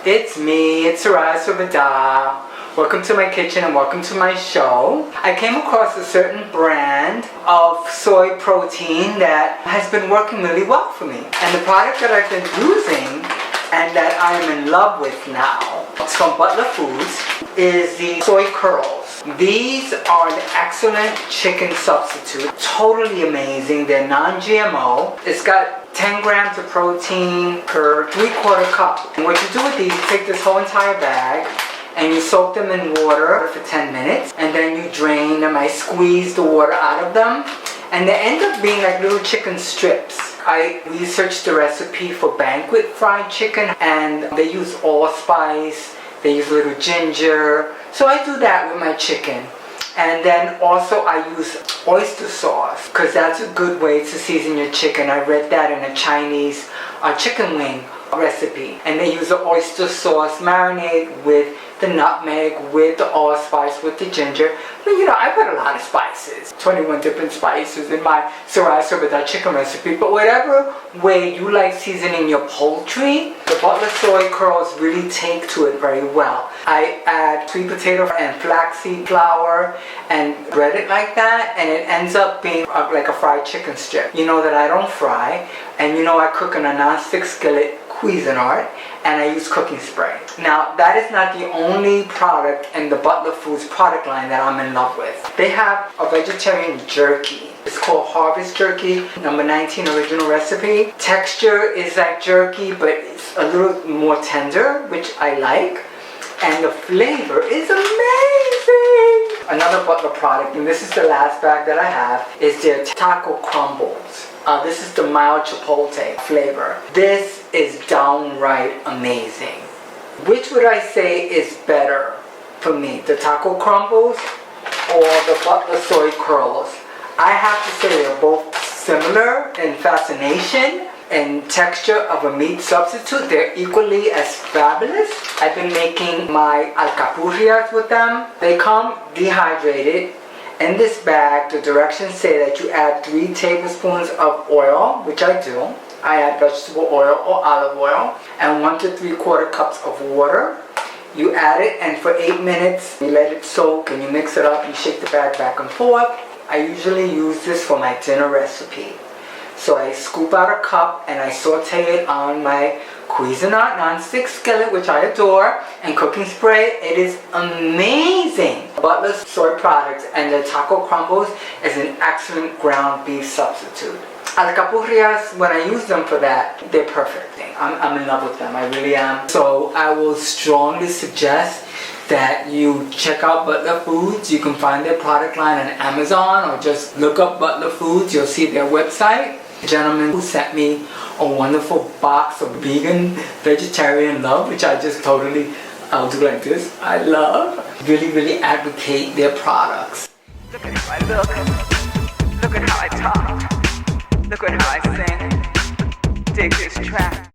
It's me, it's Sarai Subada. Welcome to my kitchen and welcome to my show. I came across a certain brand of soy protein that has been working really well for me. And the product that I've been using and that I am in love with now, it's from Butler Foods, is the soy curls. These are an excellent chicken substitute. Totally amazing. They're non-GMO. It's got 10 grams of protein per 3/4 cup. And what you do with these, you take this whole entire bag and you soak them in water for 10 minutes and then you drain them. I squeeze the water out of them and they end up being like little chicken strips. I researched the recipe for banquet fried chicken and they use allspice, they use a little ginger. So I do that with my chicken. And then also I use oyster sauce because that's a good way to season your chicken. I read that in a Chinese chicken wing recipe. And they use the oyster sauce, marinate with the nutmeg, with the allspice, with the ginger. But you know, I put a lot of spices. 21 different spices in my Sarai Subada chicken recipe. But whatever way you like seasoning your poultry, the Butler soy curls really take to it very well. I add sweet potato and flaxseed flour and bread it like that, and it ends up being like a fried chicken strip. You know that I don't fry, and you know I cook in a non-stick skillet Cuisinart, and I use cooking spray. Now, that is not the only product in the Butler Foods product line that I'm in love with. They have a vegetarian jerky. It's called Harvest Jerky, number 19 original recipe. Texture is like jerky, but it's a little more tender, which I like. And the flavor is amazing! Another Butler product, and this is the last bag that I have, is their taco crumbles. This is the mild chipotle flavor. This is downright amazing. Which would I say is better for me, the taco crumbles or the Butler soy curls? I have to say they're both similar in fascination and texture of a meat substitute. They're equally as fabulous. I've been making my alcapurrias with them. They come dehydrated. In this bag, the directions say that you add 3 tablespoons of oil, which I do. I add vegetable oil or olive oil, and 1 to 3/4 cups of water. You add it, and for 8 minutes, you let it soak, and you mix it up, you shake the bag back and forth. I usually use this for my dinner recipe. So I scoop out a cup, and I saute it on my Cuisinart non-stick skillet, which I adore, and cooking spray. It is amazing. Butler soy products and the taco crumbles is an excellent ground beef substitute. Alcapurrias, when I use them for that, they're perfect. I'm in love with them, I really am. So I will strongly suggest that you check out Butler Foods. You can find their product line on Amazon or just look up Butler Foods. You'll see their website. The gentleman who sent me a wonderful box of vegan, vegetarian love, which I just totally, I'll do like this. I love. Really, really advocate their products. Look at how I look. Look at how I talk. Look at how I sing. Dig this track.